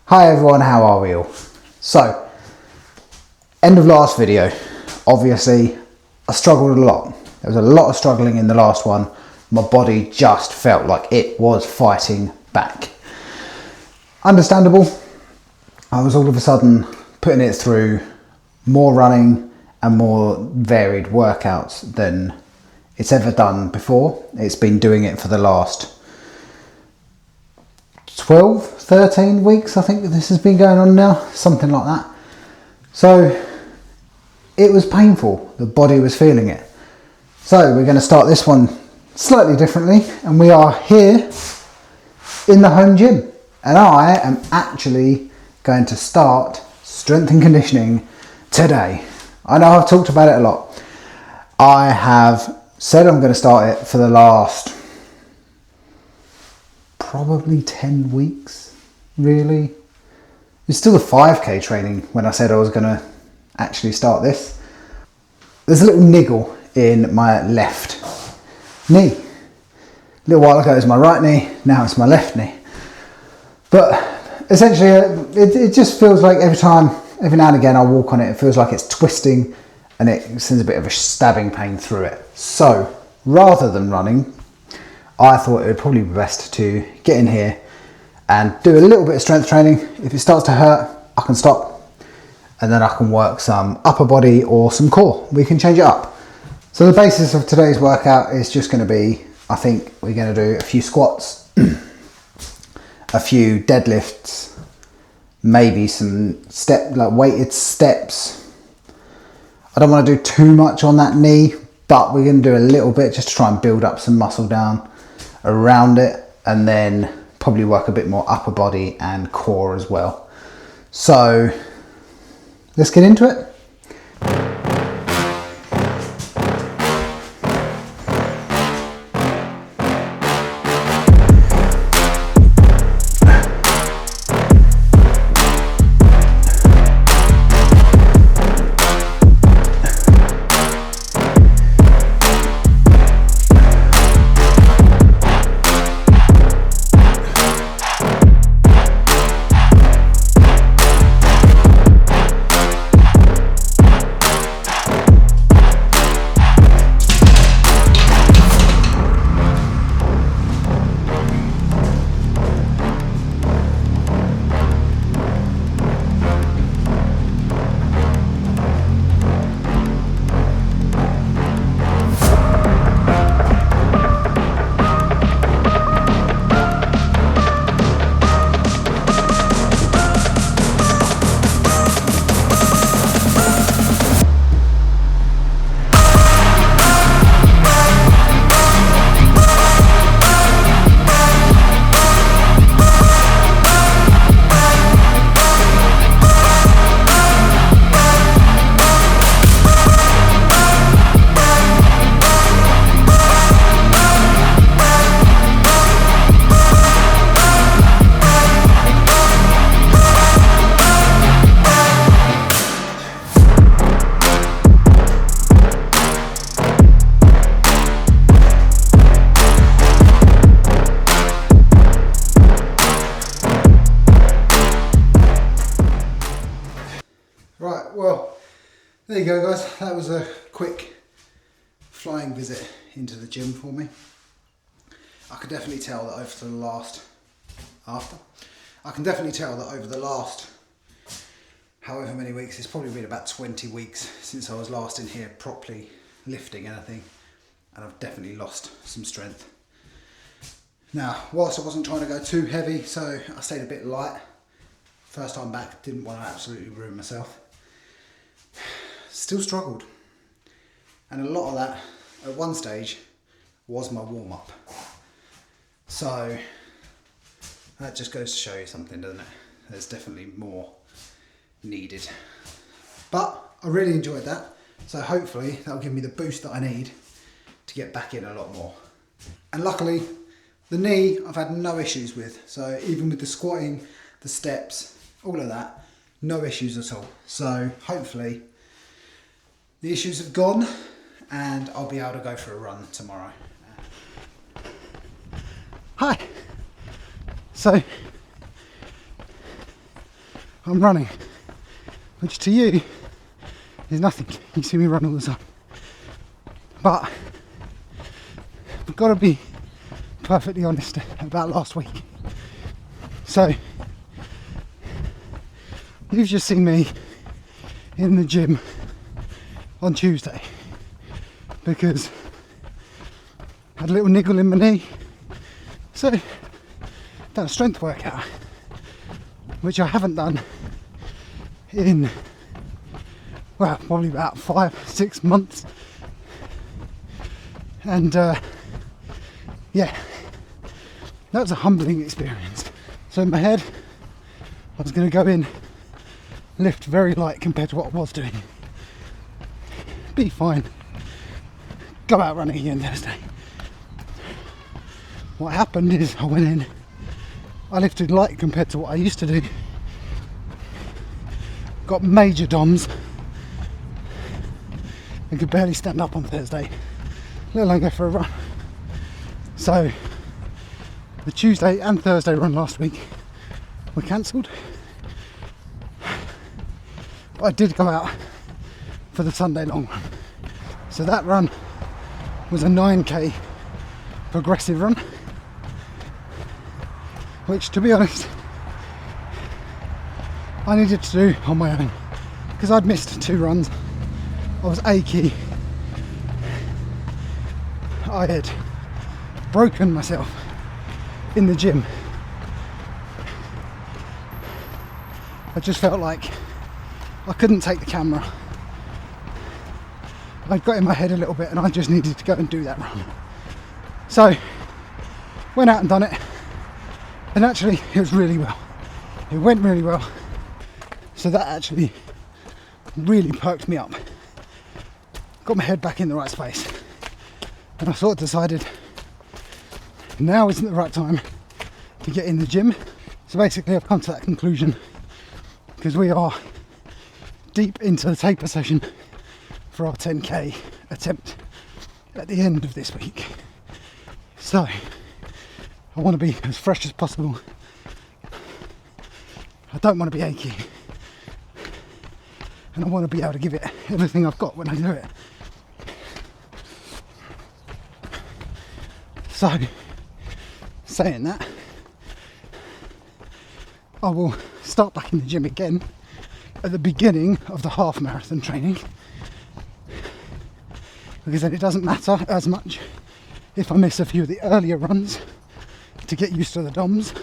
Hi everyone, how are we all? So, end of last video. Obviously, I struggled a lot. There was a lot of struggling in the last one. My body just felt like it was fighting back. Understandable. I was all of a sudden putting it through more running and more varied workouts than it's ever done before. It's been doing it for the last 12, 13 weeks, I think this has been going on now, something like that. So it was painful, the body was feeling it. So we're going to start this one slightly differently, and we are here in the home gym, and I am actually going to start strength and conditioning today. I know I've talked about it a lot. I have said I'm going to start it for the last probably 10 weeks, really. It's still the 5k training when I said I was going to actually start this. There's a little niggle in my left knee. A little while ago it was my right knee, now it's my left knee. But essentially it just feels like every now and again I walk on it, it feels like it's twisting and it sends a bit of a stabbing pain through it. So rather than running, I thought it would probably be best to get in here and do a little bit of strength training. If it starts to hurt, I can stop, and then I can work some upper body or some core. We can change it up. So the basis of today's workout is just going to be, I think we're going to do a few squats, a few deadlifts, maybe some weighted steps. I don't want to do too much on that knee, but we're going to do a little bit just to try and build up some muscle down around it, and then probably work a bit more upper body and core as well. So let's get into it. Right, well, there you go guys, that was a quick flying visit into the gym for me. I can definitely tell that over the last however many weeks, it's probably been about 20 weeks since I was last in here properly lifting anything, and I've definitely lost some strength. Now, whilst I wasn't trying to go too heavy, so I stayed a bit light. First time back, didn't want to absolutely ruin myself. Still struggled, and a lot of that at one stage was my warm-up. So that just goes to show you something, doesn't it? There's definitely more needed, but I really enjoyed that, so hopefully that'll give me the boost that I need to get back in a lot more. And luckily the knee I've had no issues with, so even with the squatting, the steps, all of that, no issues at all. So hopefully the issues have gone and I'll be able to go for a run tomorrow. Hi. So I'm running, which to you is nothing. You see me run all the time. But I've got to be perfectly honest about last week. So you've just seen me in the gym on Tuesday because I had a little niggle in my knee. So done a strength workout, which I haven't done in, well, probably about 5-6 months. And yeah, that was a humbling experience. So in my head, I was going to go in, lift very light compared to what I was doing, be fine, go out running again Thursday. What happened is I went in, I lifted light compared to what I used to do, got major DOMs, and could barely stand up on Thursday, let alone go for a run. So the Tuesday and Thursday run last week were cancelled. But I did go out for the Sunday long run. So that run was a 9k progressive run, which, to be honest, I needed to do on my own because I'd missed 2 runs. I was achy. I had broken myself in the gym. I just felt like I couldn't take the camera. I got in my head a little bit and I just needed to go and do that run. So went out and done it, and actually it was really well. It went really well. So that actually really perked me up. Got my head back in the right space. And I sort of decided now isn't the right time to get in the gym. So basically I've come to that conclusion because we are deep into the taper session for our 10k attempt at the end of this week. So I want to be as fresh as possible. I don't want to be achy. And I want to be able to give it everything I've got when I do it. So, saying that, I will start back in the gym again at the beginning of the half marathon training, because then it doesn't matter as much if I miss a few of the earlier runs to get used to the DOMs,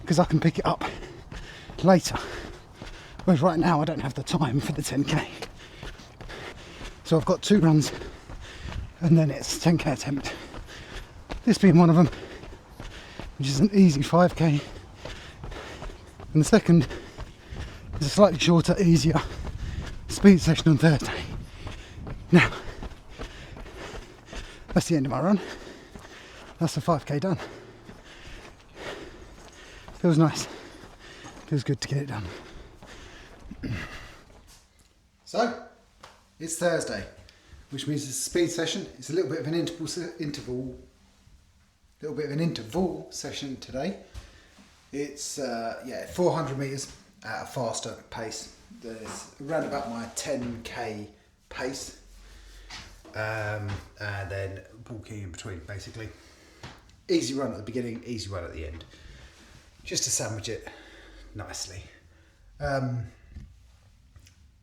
because I can pick it up later, whereas right now I don't have the time for the 10k. So I've got 2 runs and then it's 10k attempt, this being one of them, which is an easy 5k, and the second is a slightly shorter, easier speed session on Thursday. Now that's the end of my run. That's the 5k done. Feels nice, feels good to get it done. So it's Thursday, which means it's a speed session. It's a little bit of an interval session today. It's 400 meters at a faster pace. There's around about my 10k pace, and then walking in between, basically. Easy run at the beginning, easy run at the end, just to sandwich it nicely.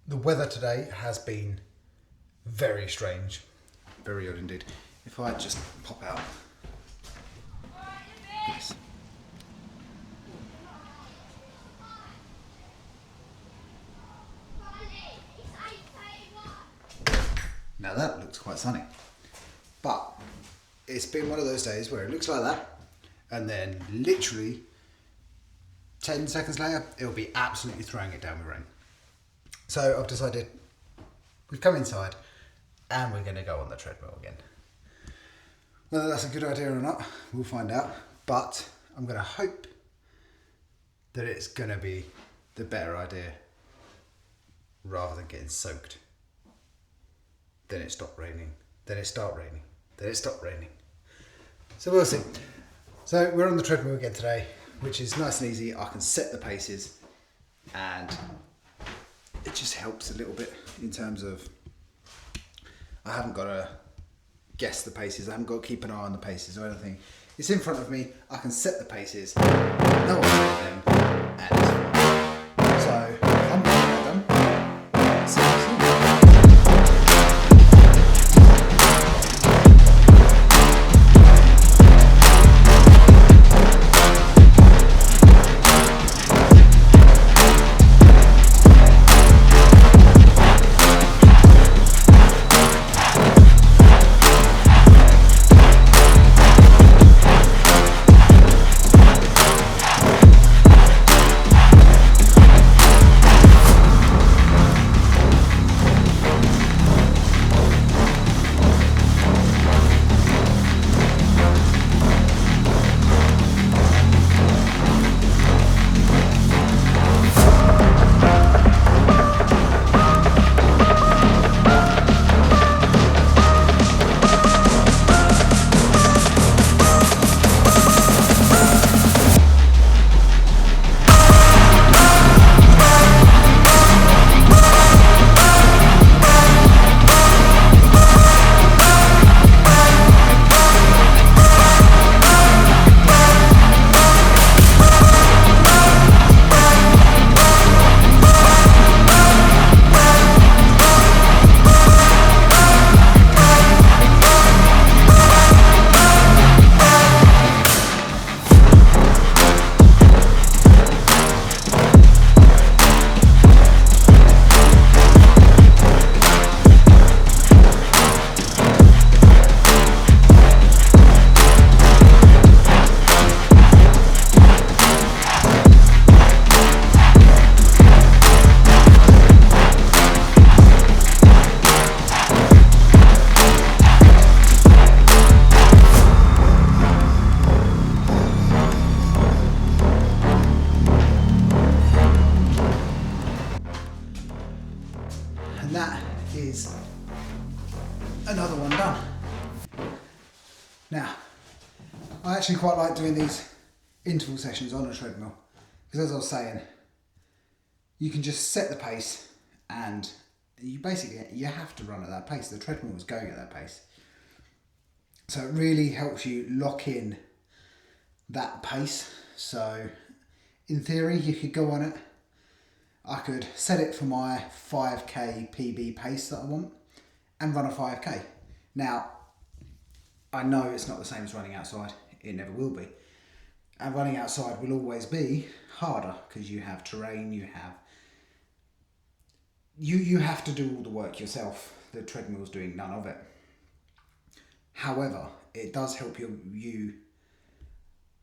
The weather today has been very strange, very odd indeed. If I just pop out. Yes. Now that looks quite sunny, but it's been one of those days where it looks like that, and then literally 10 seconds later it'll be absolutely throwing it down with rain. So I've decided we've come inside and we're going to go on the treadmill again. Whether that's a good idea or not, we'll find out, but I'm going to hope that it's going to be the better idea rather than getting soaked. Then it stopped raining, then it started raining, then it stopped raining. So we'll see. So we're on the treadmill again today. which is nice and easy. I can set the paces and it just helps a little bit in terms of I haven't got to guess the paces, I haven't got to keep an eye on the paces or anything. It's in front of me, I can set the paces, no one's got them, and it's fine. So I'm done. See you soon. And that is another one done. Now, I actually quite like doing these interval sessions on a treadmill because, as I was saying, you can just set the pace and you have to run at that pace. The treadmill is going at that pace. So it really helps you lock in that pace. So in theory, you could go on it. I could set it for my 5k PB pace that I want and run a 5k. Now, I know it's not the same as running outside. It never will be. And running outside will always be harder because you have terrain, you have to do all the work yourself. The treadmill's doing none of it. However, it does help you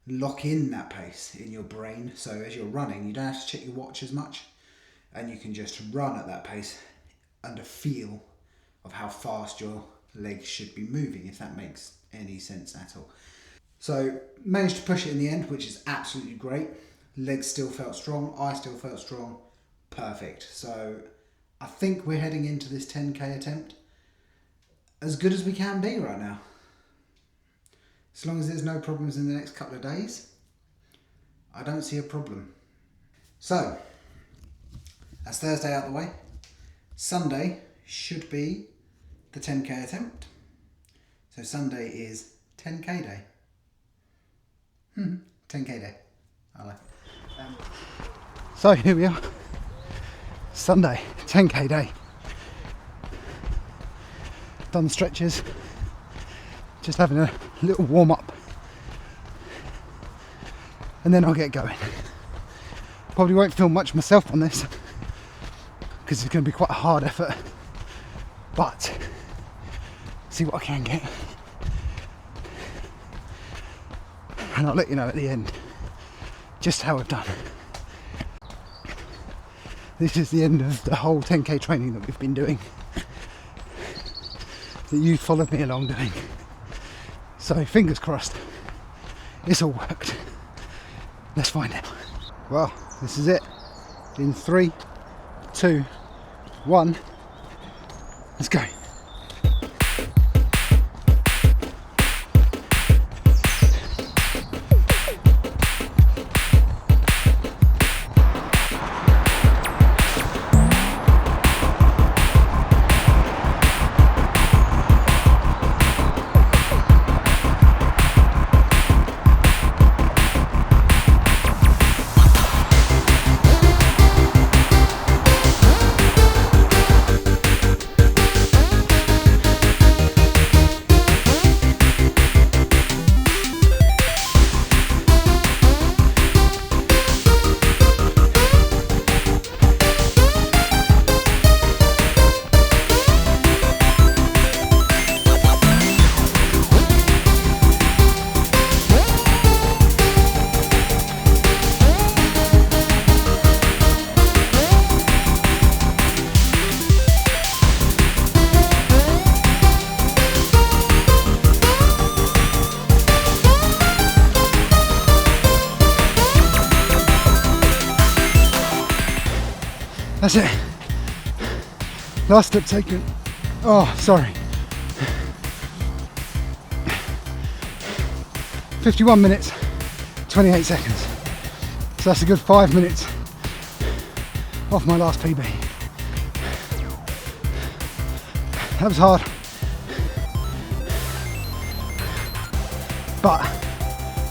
lock in that pace in your brain. So as you're running, you don't have to check your watch as much. And you can just run at that pace under feel of how fast your legs should be moving, if that makes any sense at all. So managed to push it in the end, which is absolutely great. Legs still felt strong, I still felt strong, perfect. So I think we're heading into this 10k attempt as good as we can be right now. As long as there's no problems in the next couple of days, I don't see a problem. So that's Thursday out the way. Sunday should be the 10k attempt. So Sunday is 10k day. 10k day. I like it. So here we are. Sunday, 10k day. Done the stretches. Just having a little warm up. And then I'll get going. Probably won't film much myself on this because it's going to be quite a hard effort, but see what I can get, and I'll let you know at the end just how I've done. This is the end of the whole 10k training that we've been doing, that you followed me along doing. So fingers crossed it's all worked. Let's find out. Well, this is it. In 3, 2, 1, let's go. That's it. Last step taken. Oh, sorry. 51 minutes, 28 seconds. So that's a good 5 minutes off my last PB. That was hard. But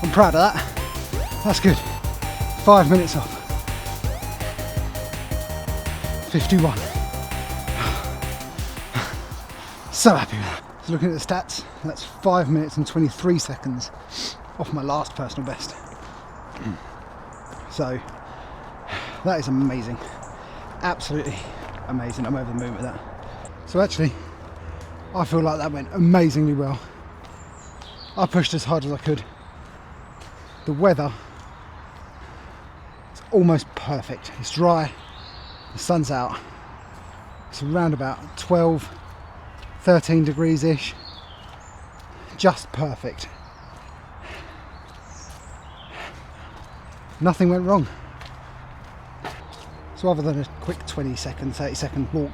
I'm proud of that. That's good. 5 minutes off. 51. So happy with that. So looking at the stats, that's 5 minutes and 23 seconds off my last personal best. So that is amazing. Absolutely amazing. I'm over the moon with that. So actually, I feel like that went amazingly well. I pushed as hard as I could. The weather is almost perfect. It's dry, the sun's out. It's around about 12, 13 degrees ish. Just perfect. Nothing went wrong. So other than a quick 20 second, 30 second walk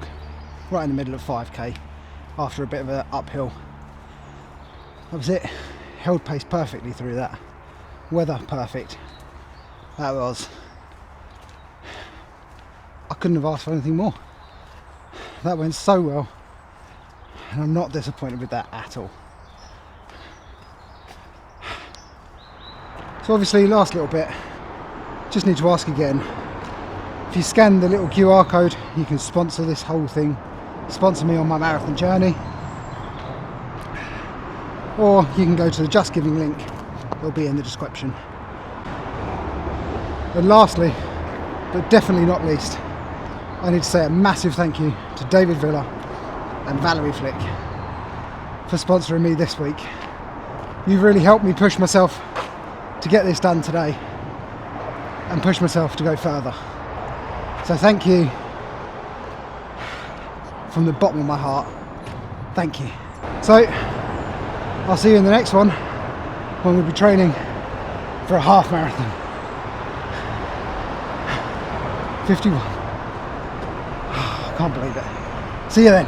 right in the middle of 5k after a bit of an uphill, that was it. Held pace perfectly through that. Weather perfect. That was. I couldn't have asked for anything more. That went so well, and I'm not disappointed with that at all. So obviously, last little bit, just need to ask again. If you scan the little QR code, you can sponsor this whole thing. Sponsor me on my marathon journey. Or you can go to the Just Giving link. It'll be in the description. And lastly, but definitely not least, I need to say a massive thank you to David Villa and Valerie Flick for sponsoring me this week. You've really helped me push myself to get this done today and push myself to go further. So thank you from the bottom of my heart. Thank you. So I'll see you in the next one when we'll be training for a half marathon. 51. I can't believe it. See you then.